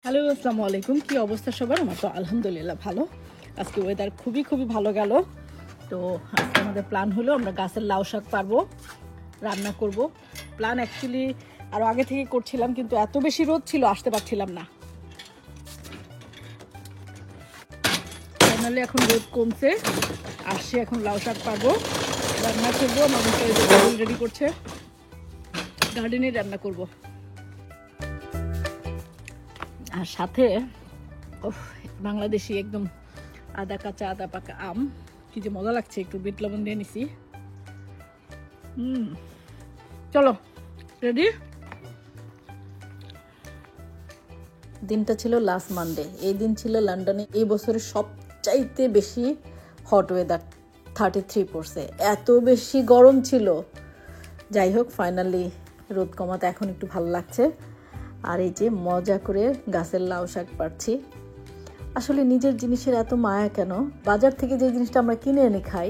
Hello, আসসালামু আলাইকুম। কি অবস্থা সবার? আমার তো আলহামদুলিল্লাহ ভালো। আজকে ওয়েদার খুবই ভালো গেল। তো আজকে আমাদের প্ল্যান হলো আমরা গাছের লাউ শাক পারবো, রান্না করব। প্ল্যান অ্যাকচুয়ালি আরও আগে থেকে করছিলাম, কিন্তু এত বেশি রোদ ছিল আসতে পারছিলাম না। ফাইনালি এখন রোদ কমছে, আসছে, এখন লাউ শাক পারবো, রান্না করবো। মানুষ রেডি করছে, গার্ডেনে রান্না করব। আর সাথে বাংলাদেশি একদম আদা কাঁচা আদা পাকা আম, কি যে মজা লাগছে। একটু বিট লবণ দিয়ে নিছি। চলো রেডি। দিনটা ছিল লাস্ট মানডে। এই দিন ছিল লন্ডনে এই বছরের সবচাইতে বেশি হট ওয়েদার, 33 পড়ছে। এত বেশি গরম ছিল। যাই হোক, ফাইনালি রোদ কমাতে এখন একটু ভালো লাগছে। আর এই যে মজা করে গাছের লাউ শাক পাচ্ছি। আসলে নিজের জিনিসের এত মায়া কেন? বাজার থেকে যে জিনিসটা আমরা কিনে এনে খাই,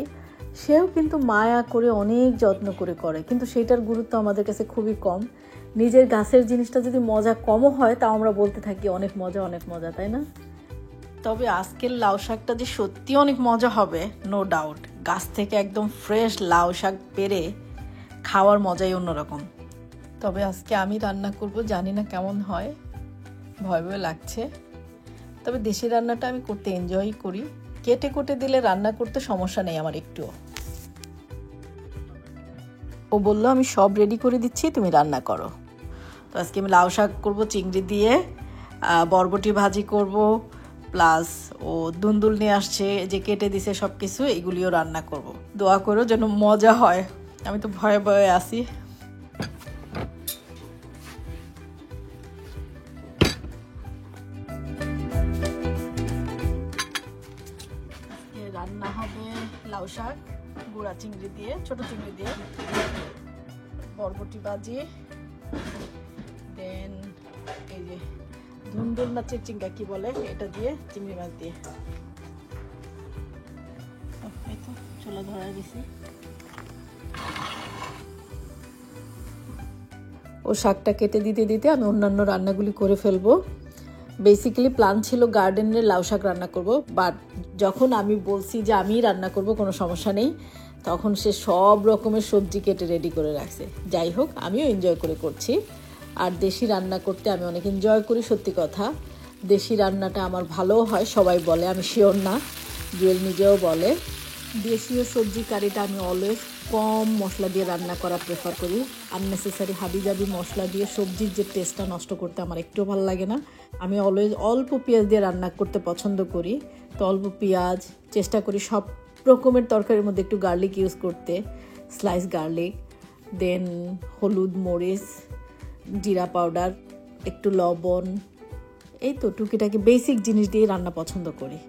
সেও কিন্তু মায়া করে অনেক যত্ন করে, কিন্তু সেটার গুরুত্ব আমাদের কাছে খুবই কম। নিজের গাছের জিনিসটা যদি মজা কমও হয়, তাও আমরা বলতে থাকি অনেক মজা, তাই না? তবে আজকের লাউ শাকটা যে সত্যি অনেক মজা হবে, নো ডাউট। গাছ থেকে একদম ফ্রেশ লাউ শাক পেরে খাওয়ার মজাই অন্যরকম। তবে আজকে আমি রান্না করব, জানি না কেমন হয়, ভয় লাগছে। তবে দেশি রান্নাটা আমি করতে এনজয় করি। কেটে দিলে রান্না করতে সমস্যা নেই আমার একটুও। ও বললো আমি সব রেডি করে দিচ্ছি, তুমি রান্না করো। তো আজকে আমি লাউ শাক করবো চিংড়ি দিয়ে, বরবটি ভাজি করব, প্লাস ও দুন্দুল নিয়ে আসছে যে কেটে দিছে সব কিছু, এগুলিও রান্না করব। দোয়া করো যেন মজা হয়, আমি তো ভয়ে আছি। রান্না হবে লাউ শাক গুঁড়া চিংড়ি দিয়ে, ছোট চিংড়ি দিয়ে, বরবটি ভাজি, দেন এই যে ধুন্দুল না চিচিঙ্গা কি বলে, এটা দিয়ে, চিংড়ি মাছ দিয়ে। এই তো চুলা ধরাই দিছি। ও শাকটা কেটে দিতে আমি অন্যান্য রান্নাগুলি করে ফেলবো। বেসিক্যালি প্ল্যান ছিল গার্ডেনের লাউ শাক রান্না করব, বাট যখন আমি বলছি যে আমি রান্না করব কোনো সমস্যা নেই, তখন সে সব রকমের সবজি কেটে রেডি করে রাখছে। যাই হোক, আমিও এনজয় করছি। আর দেশি রান্না করতে আমি অনেক এনজয় করি, সত্যি কথা। দেশি রান্নাটা আমার ভালোও হয়, সবাই বলে, আমি শিওর না, জুয়েল নিজেও বলে। দেশীয় সবজি কারিটা আমি অলওয়েজ কম মশলা দিয়ে রান্না করা প্রেফার করি। আননেসেসারি হাবিজাবি মশলা দিয়ে সবজির যে টেস্টটা নষ্ট করতে আমার একটুও ভালো লাগে না। আমি অলওয়েজ অল্প পেঁয়াজ দিয়ে রান্না করতে পছন্দ করি। তো অল্প পেঁয়াজ, চেষ্টা করি সব রকমের তরকারির মধ্যে একটু গার্লিক ইউজ করতে, স্লাইস গার্লিক, দেন হলুদ, মরিচ, জিরা পাউডার, একটু লবণ, এই তো টুকিটাকি বেসিক জিনিস দিয়ে রান্না পছন্দ করি।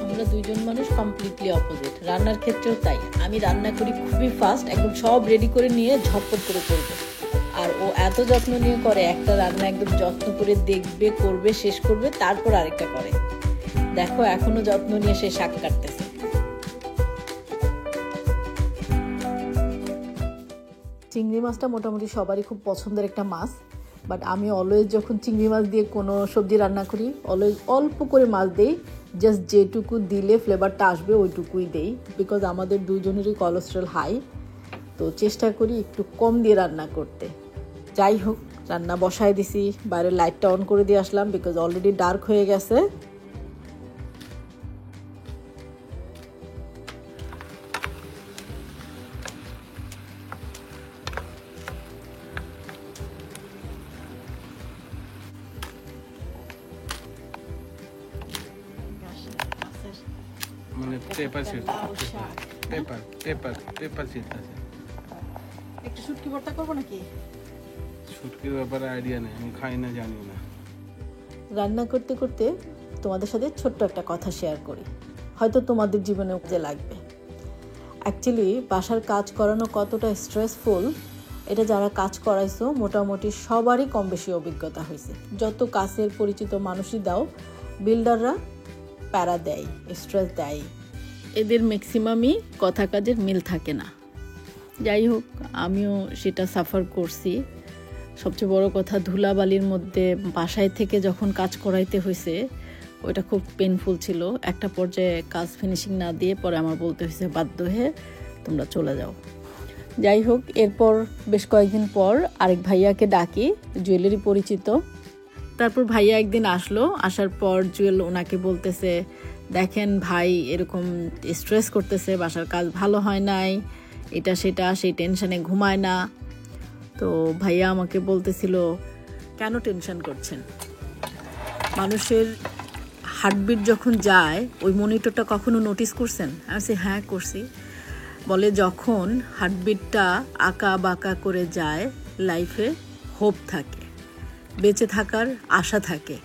আমরা দুইজন মানুষ কমপ্লিটলি অপোজিট, রান্নার ক্ষেত্রেও তাই। আমি রান্না করি খুবই ফাস্ট, একদম সব রেডি করে নিয়ে ঝটপট করে করবো। আর ও এত যত্ন নিয়ে করে, একটা রান্না একদম যত্ন করে দেখবে, করবে, শেষ করবে, তারপর আরেকটা করে। দেখো এখনো যত্ন নিয়ে সে শাক কাটতেছে। চিংড়ি মাছটা মোটামুটি সবারই খুব পছন্দের একটা মাছ, বাট আমি অলওয়েজ যখন চিংড়ি মাছ দিয়ে কোনো সবজি রান্না করি, অলওয়েজ অল্প করে মাছ দেই। জাস্ট যেটুকু দিলে ফ্লেভারটা আসবে ওইটুকুই দেই, বিকজ আমাদের দুজনেরই কোলেস্ট্রল হাই। তো চেষ্টা করি একটু কম দিয়ে রান্না করতে। যাই হোক, রান্না বসায় দিছি, বাইরের লাইটটা অন করে দিয়ে আসলাম, বিকজ অলরেডি ডার্ক হয়ে গেছে। মানে পেপার সিট, পেপার সিট আছে। একটু শুটকি ভর্তা করবো নাকি? শুটকির ব্যাপারে আইডিয়া নেই, আমি খাই না, জানি না। রান্না করতে করতে তোমাদের সাথে ছোট্ট একটা কথা শেয়ার করি, হয়তো তোমাদের জীবনেও কাজে লাগবে। অ্যাকচুয়ালি বাসার কাজ করানো কতটা স্ট্রেসফুল, এটা যারা কাজ করাইছো মোটামুটি সবারই কম বেশি অভিজ্ঞতা হয়েছে। যত কাছের পরিচিত মানুষই দাও, বিল্ডাররা প্যারা দেয়, স্ট্রেস দেয়, এদের ম্যাক্সিমামই কথা কাজের মিল থাকে না। যাই হোক, আমিও সেটা সাফার করছি। সবচেয়ে বড় কথা ধুলাবালির মধ্যে বাসায় থেকে যখন কাজ করাইতে হয়েছে ওইটা খুব পেইনফুল ছিল। একটা পর্যায়ে কাজ ফিনিশিং না দিয়ে পরে আমার বলতে হয়েছে বাধ্য হয়ে তোমরা চলে যাও। যাই হোক, এরপর বেশ কয়েকদিন পর আরেক ভাইয়াকে ডাকি, জুয়েলেরই পরিচিত। তারপর ভাইয়া একদিন আসলো, আসার পর জুয়েল ওনাকে বলতেছে, দেখেন ভাই এরকম স্ট্রেস করতেছে, বাসার কাজ ভালো হয় নাই, এটা সেটা, সেই টেনশনে ঘুমায় না। তো ভাইয়া আমাকে বলতেছিল, কেন টেনশন করছেন? মানুষের হার্টবিট যখন যায় ওই মনিটরটা কখনো নোটিস করছেন? আমি বলছি হ্যাঁ করছি। বলে যখন হার্টবিটটা আঁকা বাঁকা করে যায় লাইফে হোপ থাকে, বেঁচে থাকার আশা থাকে।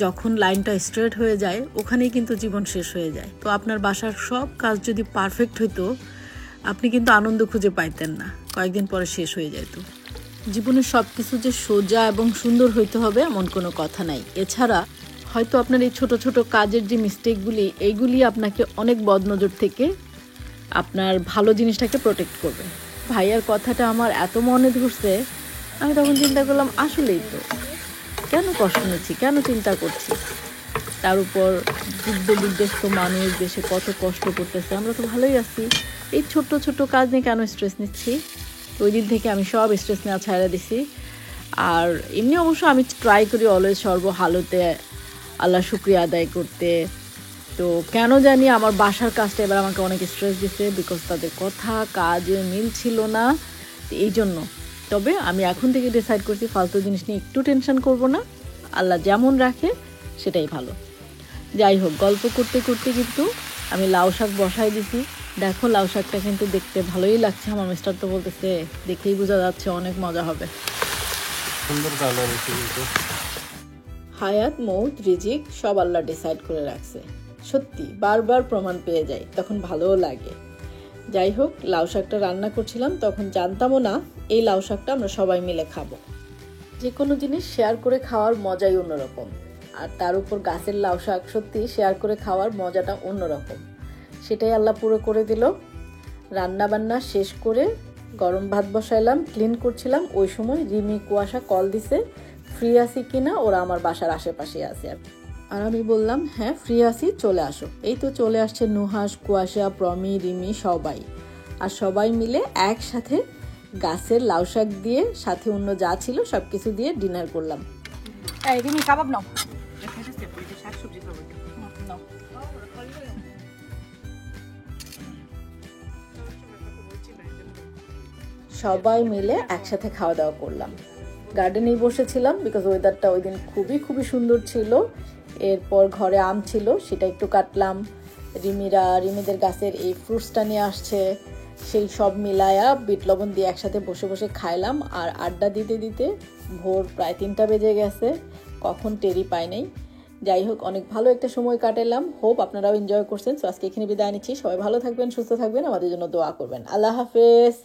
যখন লাইনটা স্ট্রেট হয়ে যায় ওখানেই কিন্তু জীবন শেষ হয়ে যায়। তো আপনার বাসার সব কাজ যদি পারফেক্ট হইতো আপনি কিন্তু আনন্দ খুঁজে পাইতেন না, কয়েকদিন পরে শেষ হয়ে যেত। জীবনের সব কিছু যে সোজা এবং সুন্দর হইতে হবে এমন কোনো কথা নাই। এছাড়া হয়তো আপনার এই ছোট ছোট কাজের যে মিস্টেকগুলি, এইগুলি আপনাকে অনেক বদনজর থেকে আপনার ভালো জিনিসটাকে প্রোটেক্ট করবে। ভাইয়ার কথাটা আমার এত মনে ধরছে, আমি তখন চিন্তা করলাম আসলেই তো, কেন কষ্ট নিচ্ছি, কেন চিন্তা করছি। তার উপর যুদ্ধ বিধ্বস্ত মানুষ দেশে কত কষ্ট করতেছে, আমরা তো ভালোই আছি, এই ছোট্ট ছোট্ট কাজ নিয়ে কেন স্ট্রেস নিচ্ছি। ওই দিন থেকে আমি সব স্ট্রেস নেওয়া ছাড়া দিছি। আর এমনি অবশ্য আমি ট্রাই করি অলওয়েজ সর্বহালতে আল্লাহ শুকরিয়া আদায় করতে। তো কেন জানি আমার বাসার কাজটা এবার আমাকে অনেক স্ট্রেস দিচ্ছে, বিকজ তাদের কথা কাজে মিল ছিল না, এই জন্য। তবে আমি এখন থেকে ডিসাইড করছি ফালতু জিনিস নিয়ে একটু টেনশন করব না, আল্লাহ যেমন রাখে সেটাই ভালো। যাই হোক, গল্প করতে করতে কিন্তু আমি লাউ শাক বসাই দিছি। দেখো লাউ শাকটা কিন্তু দেখতে ভালোই লাগছে, আমার মিস্টার তো বলতেছে দেখেই বোঝা যাচ্ছে অনেক মজা হবে। সুন্দর কালার এসে গেছে। হায়াত মৌত রিজিক সব আল্লাহ ডিসাইড করে রাখছে। সত্যি বারবার প্রমাণ পেয়ে যায়, তখন ভালোও লাগে। যাই হোক, লাউ শাকটা রান্না করছিলাম, তখন জানতামও না এই লাউ শাকটা আমরা সবাই মিলে খাবো। যে কোনো জিনিস শেয়ার করে খাওয়ার মজাই অন্যরকম, আর তার উপর গাছের লাউ শাক, সত্যি শেয়ার করে খাওয়ার মজাটা অন্যরকম। সেটাই আল্লাহ পুরো করে দিল। রান্না বান্না শেষ করে গরম ভাত বসাইলাম, ক্লিন করছিলাম, ওই সময় রিমি কুয়াশা কল দিছে ফ্রি আছি কিনা, ওরা আমার বাসার আশেপাশে আছে। আর আমি বললাম হ্যাঁ ফ্রি আছি, চলে আসো। এই তো চলে আসছে নুহাস, কুয়াশা, প্রমি, রিমি সবাই। আর সবাই মিলে একসাথে গাছের লাউ শাক দিয়ে সাথে অন্য যা ছিল সব কিছু দিয়ে ডিনার করলাম। রিমি কাবাব নাও। সবাই মিলে একসাথে খাওয়া দাওয়া করলাম। গার্ডেনেই বসেছিলাম বিকজ ওয়েদারটা ওই দিন খুবই খুবই সুন্দর ছিল। এরপর ঘরে আম ছিল, সেটা একটু কাটলাম। রিমিদের গাছের এই ফ্রুটসটা নিয়ে আসছে, সেই সব মিলায়া বিট লবণ দিয়ে একসাথে বসে বসে খাইলাম। আর আড্ডা দিতে দিতে ভোর প্রায় 3টা বেজে গেছে, কখন টেরি পাই নাই। যাই হোক, অনেক ভালো একটা সময় কাটালাম। হোপ আপনারাও এনজয় করছেন। সো আজকে এখানে বিদায় নিচ্ছি। সবাই ভালো থাকবেন, সুস্থ থাকবেন, আমাদের জন্য দোয়া করবেন। আল্লাহ হাফেজ।